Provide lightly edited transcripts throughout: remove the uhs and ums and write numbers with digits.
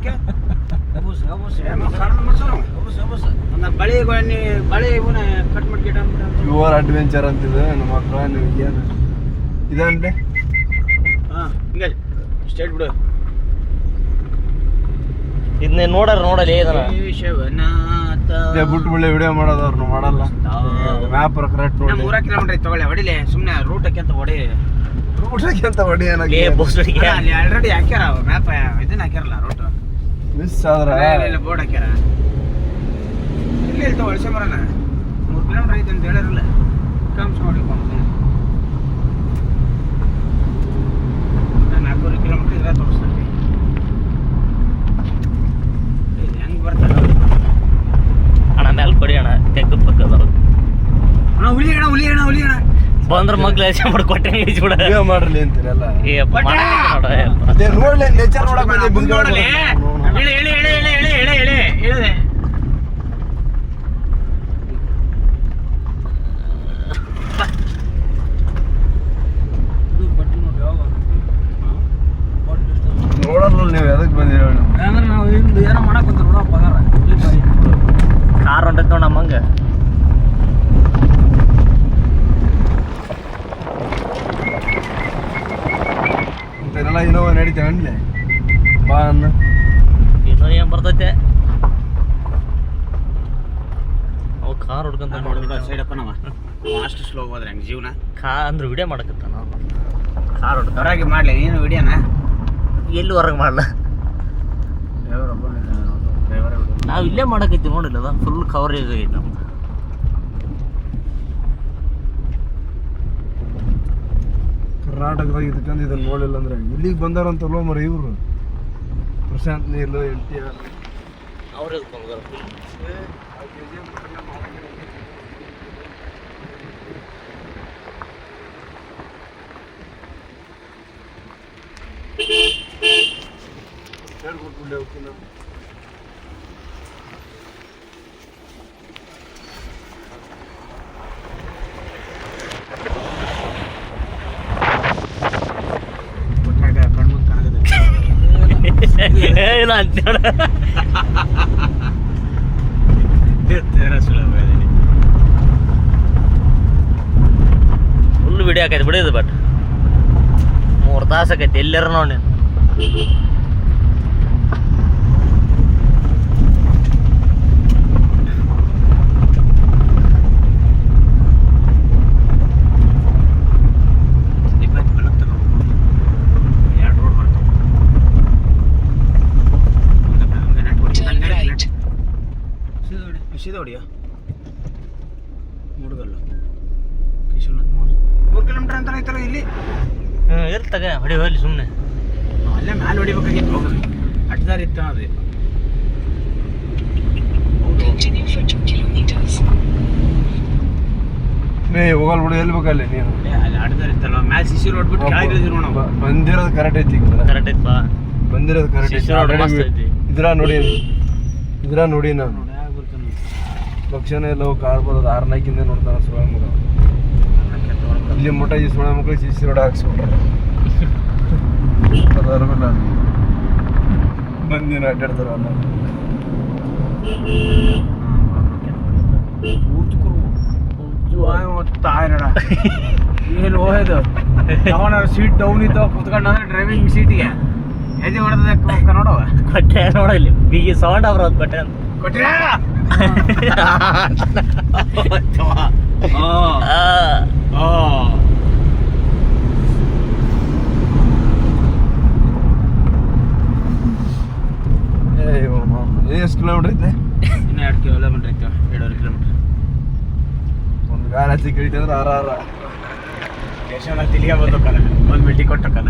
ಅದಕ್ಕೆ ಬಳೆ ಇವನ ಕಟ್ ಮಾಡ್ಕಿಟ್ಟ ಪ್ಯೂರ್ ಅಡ್ವೆಂಚರ್ ಅಂತಿದೆ ನಮ್ಮ ಮಕ್ಕಳ ನೀವು ಏನು ಇದಂತೆ ಹಾಂ ಹಿಂಗೆ ಸ್ಟೇಟ್ ಬಿಡು ಇದನ್ನೇ ನೋಡಲಿ ಇದನ್ನ ಬಿಟ್ಟು ಬಿಳೆ ವಿಡಿಯೋ ಮಾಡೋದವ್ರು ಮಾಡಲ್ಲ ಮ್ಯಾಪ್ ಕರೆಕ್ಟ್ ನೋಡಿ 3 ಕಿಲೋಮೀಟರ್ ಐತೆ ತಗೊಳ್ಳಿ ಹೊಡಿಲಿ ಸುಮ್ಮನೆ ರೂಟಕ್ಕೆ ಅಂತ ಹೊಡಿ ರೂಟಕ್ಕೆ ಅಂತ ಹೊಡಿ ಅಲ್ಲಿ ಆಲ್ರೆಡಿ ಹಾಕ್ಯಾರ ಮ್ಯಾಪ್ ಇದನ್ನ ಹಾಕ್ಯಾರಲ್ಲ ರೂಟ್ ಮಿಸ್ ಆದ್ರೆ ಬೋರ್ಡ್ ಹಾಕ್ಯಾರ ಇಲ್ಲಿ ಇಲ್ತ ಒಳಸೆ ಬರೋಣ 3 ಕಿಲೋಮೀಟರ್ ಐತೆ ಅಂತ ಹೇಳಿರಲ್ಲ ಕಮ್ಸ್ ಮಾಡ್ಕೊಂಡು 4 ಕಿಲೋಮೀಟರ್ ಇದ್ರೆ ತೋರಿಸ್ತಾರೆ ಹೆಂಗ್ ಬರ್ತಾರೆ ಅಣ್ಣ ಮೇಲೆ ಕೊಡಿ ಅಣ್ಣ ತೆಗ್ದು ಪಕ್ಕದ ಅಣ್ಣ ಹುಲಿ ಅಣ್ಣ ಬಂದ್ರ ಮಗ್ಳು ಹೆಸರು ಮಾಡಿ ಕೊಟ್ಟೆ ಬಿಡ ಮಾಡ್ರಲಿ ಅಂತೀರಲ್ಲ ಅದೇ ನೋಡ್ಲಿ ನೇಚರ್ ನೋಡಕ್ ಬಂದೆ ಹೇಳಿದೆ ನೋಡಲ್ಲ ನೀವು ಎದಕ್ ಬಂದಿರ ಅಂದ್ರೆ ನಾವು ಹಿಂದೆ ಏನೋ ಮಾಡಕ್ ಬಂದ್ರೆ ನೋಡ ಪಗಾರ ಕಾರ್ ಹೊಂಟೈತೆ ನೋಡ ನಮ್ಮಂಗ ಇಂಥೆಲ್ಲ ಏನೋ ನಡೀತೇವೆ ಅನ್ಲೆ ಬಾ ಅನ್ನ ಇನ್ನೂ ಏನ್ ಬರ್ತೈತೆ ಅವು ಕಾರ್ ಹೊಡ್ಕೊಂತ ನೋಡಿಬಿಡ ಸೈಡ್ ಅಪ್ಪ ನಾವ ಅಷ್ಟು ಸ್ಲೋ ಹೋದ್ರೆ ಹಂಗೆ ಜೀವನ ಅಂದ್ರೆ ವಿಡಿಯೋ ಮಾಡಕತ್ತ ನಾವು ಕಾರ್ ಹೊಡ್ಕ ಹೊರಗೆ ಮಾಡಲಿ ನೀನು ವಿಡಿಯೋನ ಎಲ್ಲಿ ಹೊರಗೆ ಮಾಡಲ್ಲ ನಾವು ಇಲ್ಲೇ ಮಾಡಕೈತಿ ನೋಡಿಲ್ಲ ಅದ ಫುಲ್ ಕವರೇಜ್ ಆಗೈತಿ ನಮ್ದು ಕರ್ನಾಟಕದಾಗ ಇದಕ್ಕಂದು ಇದನ್ನ ನೋಡಿಲ್ಲ ಅಂದ್ರೆ ಇಲ್ಲಿಗೆ ಬಂದಾರಂತಲ್ವ ಮರ ಇವರು ಪ್ರಶಾಂತ್ ನೀರ್ಲು NTR ಅವ್ರ ಹೇಳ್ಕೊಟ್ಬಿಡ್ಲಿ ಅವಕ್ಕಿನ್ನ ಇಲ್ಲ ಅಂತೇಳ ಫುಲ್ ವಿಡಿಯೋ ಆಕೈತಿ ಬಿಡಿದು ಬಟ್ 3 ತಾಸು ಆಕೈತಿ ಎಲ್ಲಾರ ನೋಡಿ ಸೀದಾ ಹೊಡಿಯ ಮೂಡುಗಲ್ಲು 3 ಕಿಲೋಮೀಟರ್ ಅಂತ ಐತಲ್ಲ ಇಲ್ಲಿ ಇರ್ತಗ ಹೊಡಿ ಹೋಗ್ಲಿ ಸುಮ್ಮನೆ ಅಲ್ಲೇ ಮ್ಯಾಲೆ ಹೊಡಿಬೇಕಾಗಿತ್ತು ಹೋಗೋದು ಅಡ್ಡದಾರಿ ಇತ್ತು ಅದು ಹೋಗಲ್ ಬಿಡು ಎಲ್ಲಿ ಬೇಕಲ್ಲಿ ನೀನು ಅಲ್ಲಿ ಅಡ್ಡದಾರಿ ಇತ್ತಲ್ಲ ಮ್ಯಾಲೆ ಸಿಸಿ ರೋಡ್ ಬಿಟ್ಟು ಕೆಳಗೆ ಇಳಿದ್ರು ನಾವು ಬಂದಿರೋದು ಕರೆಕ್ಟ್ ಐತಿ ಕರೆಕ್ಟ್ ಐತಿ ಬಾ ಬಂದಿರೋದು ಕರೆಕ್ಟ್ ಐತಿ ಇದ್ರ ನೋಡಿ ನಾನು ಲಕ್ಷಣ ಎಲ್ಲ ಕಾಡ್ಬೋದು 6-4 ನೋಡ್ತಾನ ಸುಳ ಮಗ ಇಲ್ಲಿ ಮೊಟ್ಟ ಈ ಸುಳ ಮಕ್ಕಳು ಸಿಸಿ ರೋಡ್ ಹಾಕ್ಸ್ಬಿಟ್ರೆ ಅದಾರಲ್ಲ ಬಂದಿನ ಅಡ್ಡಾಡ್ತಾರಲ್ಲ ತಾಯನಡ ಏನು ಹೋಯ್ದು ಅವನ ಸೀಟ್ ಡೌನ್ ಇದ್ದಾವ ಕುತ್ಕೊಂಡ್ರೆ ಡ್ರೈವಿಂಗ್ ಸೀಟಿಗೆ ಎದೆ ಹೊಡೆದ ನೋಡವ ಕೊಟ್ಟೆ ನೋಡಲಿ ಬಿಗಿ ಸೌಂಡ್ ಅವ್ರ ಅದು ಕೊಟ್ಟೆ ಅಂತ ಕೊಟ್ರ ಎಷ್ಟು ಕಿಲೋಮೀಟರ್ ಐತೆ ಇನ್ನು 2 ಕಿಲೋಮೀಟರ್ ಐತೆ 2.5 ಕಿಲೋಮೀಟರ್ ಒಂದು ಗಾಡಿ ಹಚ್ಚಿ ಕಳಿತೆ ಅಂದ್ರೆ ಆರ ಸ್ಟೇಷನ್ ತಿಲಿಯ ಬಂದಕ್ಕಲ್ಲ ಒಂದು ಮಿಟ್ಟಿ ಕೊಟ್ಟಕ್ಕಲ್ಲ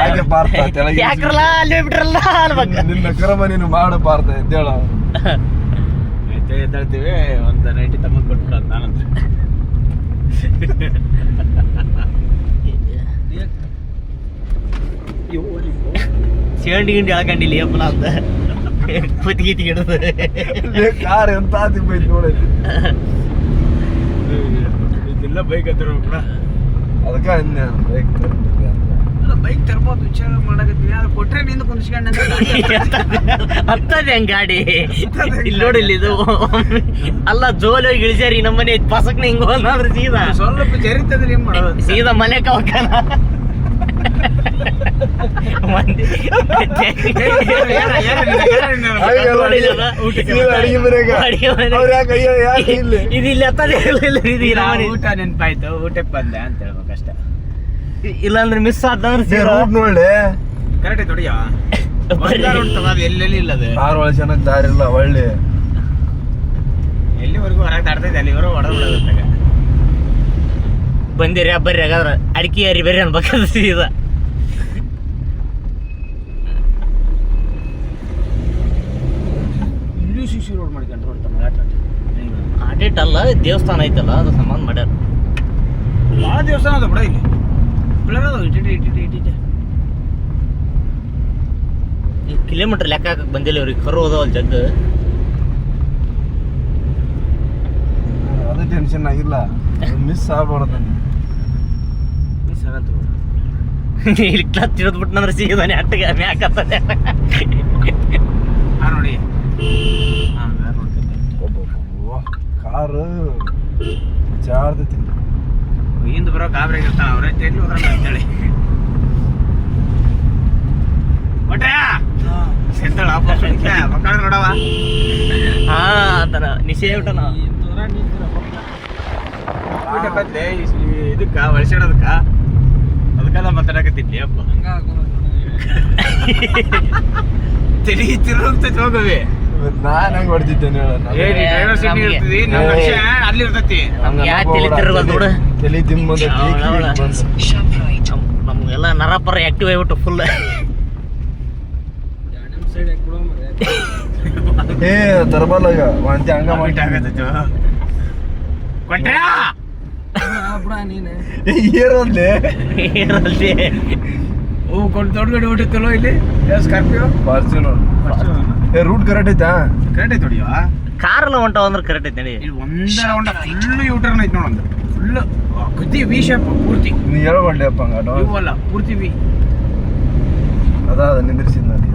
ಹಾಗೆ ಪಾರ್ಥ ತೆಳಗೆ ಯಾಕ್ರಲ್ಲ ಅಲ್ಲಿ ಬಿಟ್ರಲ್ಲ ನಿನ್ನ ಕ್ರಮ ನೀನು ಮಾಡು ಪಾರ್ಥ ಎದ್ದೇಳ ಎದ್ದೇಳ್ತೀವಿ ಒಂದು ನೈಟಿ ತಗೊಂಡು ಕೊಟ್ಬಿಡ ನಾನಂತ ಸೇಂಡಿ ಗಿಂಡಿ ಹಾಕೊಂಡಿಲ್ಲ ಅಪ್ಪನ ಅಂತ ಕುತ್ತಿಗೆ ಹಿಡಿದು ಕಾರ್ ಎಂತ ಬೈಕ್ ನೋಡೈತಿ ಇದೆಲ್ಲ ಬೈಕ್ ಹತ್ತಿರ ಅದಕ್ಕೆ ಬೈಕ್ ಬೈಕ್ ತರ್ಬೋದು ವಿಚಾರ ಮಾಡಕತ್ತೀನಿ ಅದು ಕೊಟ್ಟರೆ ನಿಂದು ಹತ್ತದ ಹೆಂಗ್ ಗಾಡಿ ಇಲ್ಲಿ ನೋಡಿ ಇಲ್ಲಿ ಇದು ಅಲ್ಲ ಜೋಲಿ ಹೋಗಿ ಇಳಿಸ್ಯಾರಿ ನಮ್ಮನೆ ಪಸಕ್ನ ಹಿಂಗ ಹೋದ್ರೆ ಸೀದಾ ಸ್ವಲ್ಪ ಜರಿತಂದ್ರೆ ಏನ್ ಮಾಡೋದು ಸೀದಾ ಮನೆ ಕವಕನ ಮಂದಿ ಇದು ಇಲ್ಲಿ ಹತ್ತದೇ ಇಲ್ಲ ಊಟ ನೆನ್ಪಾಯ್ತು ಊಟಕ್ಕೆ ಬಂದೆ ಅಂತ ಹೇಳ್ಬೇಕಷ್ಟ. ಇಲ್ಲಾಂದ್ರೆ ಮಿಸ್ ಆದ್ರೆ ರೂಟ್ ನೋಡ್ಲಿ ಕರೆಕ್ಟ್ ತೊಡಿಯ ಎಲ್ಲೆಲ್ಲಿ ಇಲ್ಲದು 6 ವರ್ಷ ಜನಕ್ಕೆ ದಾರಿ ಇಲ್ಲ ಒಳ್ಳೆ ಎಲ್ಲಿವರೆಗೂ ಹೊರಗೆ ದಾಡ್ತೈತೆ ಅಲ್ಲಿವರೆಗೂ ಹೊಡೆದು ಬಿಡೋದಾಗ ಬಂದಿರಿ ಬರ್ರಿ ಹಾಗಾದ್ರೆ ಅಡಿಕೆ ಯಾರಿ ಬರ್ರಿ ಅನ್ಬೇಕಾದ್ರೆ ಸೀದಾ ಇಲ್ಲೂ ಶಿಶು ರೋಡ್ ಮಾಡ್ಕೊಂಡು ರೋಡ್ ಆಡಿಟ್ ಅಲ್ಲ ದೇವಸ್ಥಾನ ಐತಲ್ಲ ಅದು ಸಂಬಂಧ ಮಾಡ್ಯಾರ ಭಾಳ ದೇವಸ್ಥಾನ ಅದ ಬಿಡ ಇಲ್ಲಿ ಬಿಳೋದು ಇಟ್ಟಿಟ್ಟೆ ಕಿಲೋಮೀಟರ್ ಲೆಕ್ಕ ಹಾಕಕ್ ಬಂದಿಲ್ಲ ಇವ್ರಿಗೆ ಕರು ಹೋದವಲ್ ಜಗ್ ಅದು ಟೆನ್ಷನ್ ಆಗಿಲ್ಲ ಮಿಸ್ ಆಗ್ಬಾರ್ದು ಮಿಸ್ ಆಗಂತ ಇಲ್ಲಿ ಕ್ಲಚ್ ಹಿಡಿದ್ಬಿಟ್ನಂದ್ರೆ ಸೀದಾನೆ ಅಟ್ಟಿಗೆ ಮ್ಯಾಕತ್ತದೆ ನೋಡಿ ಕಾರು ಜಾರ್ದೈತಿ ಹಿಂದ್ ಬರೋ ಗಾಬರಿಗೆ ಇರ್ತಾನ ಅವ್ರೆ ಎಲ್ಲಿ ಹೋದ್ರ ಅಂತೇಳಿ ಒಟ್ಟ ಸೆಂತಳ ಮಕ್ಕಳ ನೋಡವ ಹಾ ಆತರ ನಿಶೆ ಊಟನ ಬದ್ಲೆ ಇದಕ್ಕ ಒಳಸಾಡೋದಕ್ಕ ಅದಕ್ಕೆಲ್ಲ ಮಾತಾಡಕತ್ತಿದ್ಲಿ ಅಪ್ಪ ತಲೆ ತಿರುಗ್ತೈತಿ ಹೋಗವಿ ನಾನ್ ಹೆಂಗ್ ಹೊಡ್ತಿದ್ದೇನೆ ಡ್ರೈವರ್ ಸೀಟ್ ಇರ್ತದಿ ನಮ್ಮ ಮನುಷ್ಯ ಅಲ್ಲಿ ಇರ್ತೈತಿ ಯಾ ತಲೆ ತಿರುಗಲ್ ನೋಡು ತಲೆ ನಮ್ಗೆಲ್ಲ ನರಪರ ಆಕ್ಟಿವ್ ಆಗ್ಬಿಟ್ಟು ಫುಲ್ ಏ ತರಬಲ್ಲ ಈಗ ವಾಂತಿ ಹಂಗ ಮಾಡಿ ಆಗತ್ತೈತಿ ಕೊಟ್ರ ಏರೋದ್ಲೆ ಓ ಕೊಂಡು ದೊಡ್ಡ ಗಾಡಿ ಹೊಟ್ಟಿತ್ತಲ್ಲೋ ಇಲ್ಲಿ ಸ್ಕಾರ್ಪಿಯೋ ಫಾರ್ಚುನರ್ ಏ ರೂಟ್ ಕರೆಕ್ಟ್ ಐತಾ ಕರೆಕ್ಟ್ ಐತಿ ಹೊಡಿಯೋ ಕಾರೆಲ್ಲ ಹೊಂಟಾವ ಅಂದ್ರೆ ಕರೆಕ್ಟ್ ಐತೆ ನಡಿ ಇಲ್ಲಿ ಒಂದೇ ರೌಂಡ್ ಫುಲ್ ಯೂಟರ್ನ್ ಐತಿ ನೋಡೊಂದು ಫುಲ್ ಕತಿ ವಿ ಶೇಪ್ ಪೂರ್ತಿ ನೀ ಹೇಳ್ಬಡ್ಲಿ ಅಪ್ಪ ಹಂಗ ಇವು ಅಲ್ಲ ಪೂರ್ತಿ ವಿ ಅದಾದ ನಿಂದಿರ್ಸಿದ್ ನಾನು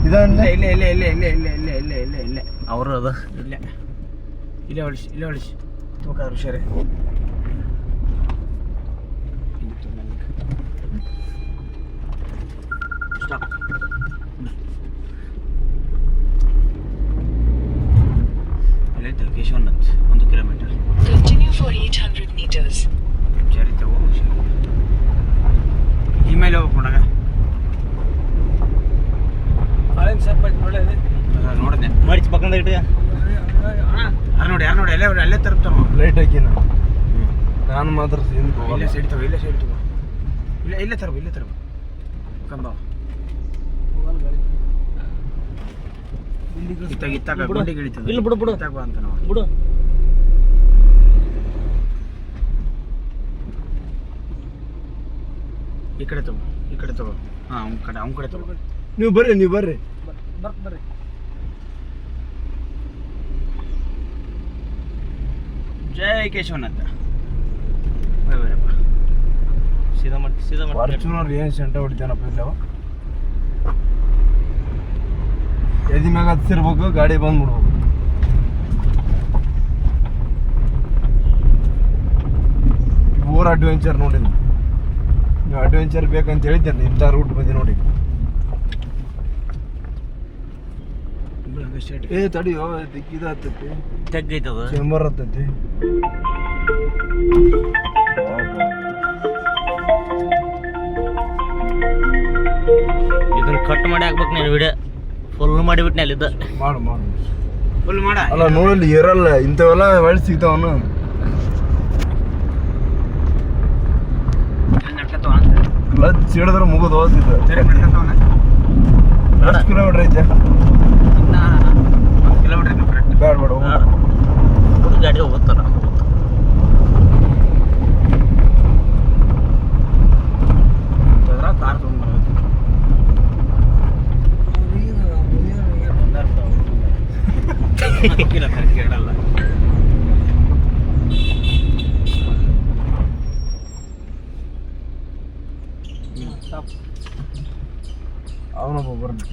ಇಲ್ಲ ಇಲ್ಲ ಇಲ್ಲ ಇಲ್ಲ ಇಲ್ಲ ಇಲ್ಲ ಇಲ್ಲ ಇಲ್ಲ ಇಲ್ಲ ಇಲ್ಲ ಅವರು ಅದು ಇಲ್ಲ ಇಲ್ಲೇ ಹೊಳಿಸಿ ಇಲ್ಲೇ ಹೊಳಿಸಿ ತೂಕಾದ್ರು ಹುಷಾರೇ ಸ್ಟಾಪ್ ಎಲ್ಲೈತೆ ಲೊಕೇಶನ್ ಅಂತ 1 ಕಿಲೋಮೀಟರ್ Continue for 800 meters. ಜರಿತವು ಇಮೇಲ್ ಹೋಗ್ಬೇಕು ನೋಡಾಗ ನೋಡಿದೆ ಮಡಿಚ್ ಪಕ್ಕಂದ ಇಟ್ಟು ಯಾರು ನೋಡಿ ಅಲ್ಲೇ ತರ್ತಾರ ಲೈಟ್ ಹಾಕಿನ ನಾನು ಮಾತ್ರ ಹಿಂದೆ ಹೋಗಲ್ಲ ಇಲ್ಲೇ ಸೈಡ್ ತಗೋ ಇಲ್ಲೇ ತರಬ ಕಂಬ ಇತ್ತಾಗ ಗುಂಡಿ ಗಿಳಿತದ ಇಲ್ಲಿ ಬಿಡು ಇತ್ತಾಗ ಬಾ ಅಂತ ನಾವು ಬಿಡು ಈ ಕಡೆ ತಗೋ ಹಾ ಅವ್ನ ಕಡೆ ತಗೋ ನೀವು ಬರ್ರಿ ಬರ್ರಿ ಜೈ ಕೇಶವನಾಥ ಬರಪ್ಪ ಸೀದಾ ಮಾಡಿ ಫಾರ್ಚುನರ್ ಏನ್ ಸೆಂಟ ಹೊಡಿತಾನಪ್ಪ ಇಲ್ಲವ ಎದಿ ಮ್ಯಾಗ ಹತ್ತಿರ್ಬೇಕು ಗಾಡಿ ಬಂದ್ಬಿಡ್ಬೇಕು ಓವರ್ ಅಡ್ವೆಂಚರ್ ನೋಡಿ ನೀವು ಅಡ್ವೆಂಚರ್ ಬೇಕಂತ ಹೇಳಿದ್ದೇನೆ ಇಂಥ ರೂಟ್ ಬಂದಿ ನೋಡಿ ಏ ತಡಿಯೋ ದಿಕ್ಕಿದ ಹತ್ತೈತಿ ತೆಗ್ಗೈತದ ಚೇಂಬರ್ ಹತ್ತೈತಿ ಇದನ್ನ ಕಟ್ ಮಾಡಿ ಹಾಕ್ಬೇಕು ನೀನು ವಿಡಿಯೋ ಫುಲ್ ಮಾಡಿಬಿಟ್ನೆ ಅಲ್ಲಿದ್ದ ಮಾಡು ಫುಲ್ ಮಾಡ ಅಲ್ಲ ನೋಡಲ್ಲಿ ಇರಲ್ಲ ಇಂಥವೆಲ್ಲ ಒಳ್ಳೆ ಸಿಗ್ತಾವನು ಕ್ಲಚ್ ಹಿಡಿದ್ರೆ ಮುಗಿದು ಹೋಗ್ತಿದ್ದ ಎಷ್ಟು ಕಿಲೋಮೀಟರ್ ಐತೆ ಕಿಲೋಮೀಟರ್ ಕರೆಕ್ಟ್ ಬೇಡ ಗಾಡಿ ಹೋಗ್ತಾರ ಕಾರ್ ತೊಗೊಂಡ್ಬರ್ಬೇಕು ಕೇಳಲ್ಲ ಅವನೊಬ್ಬ ಬರ್ಲಿ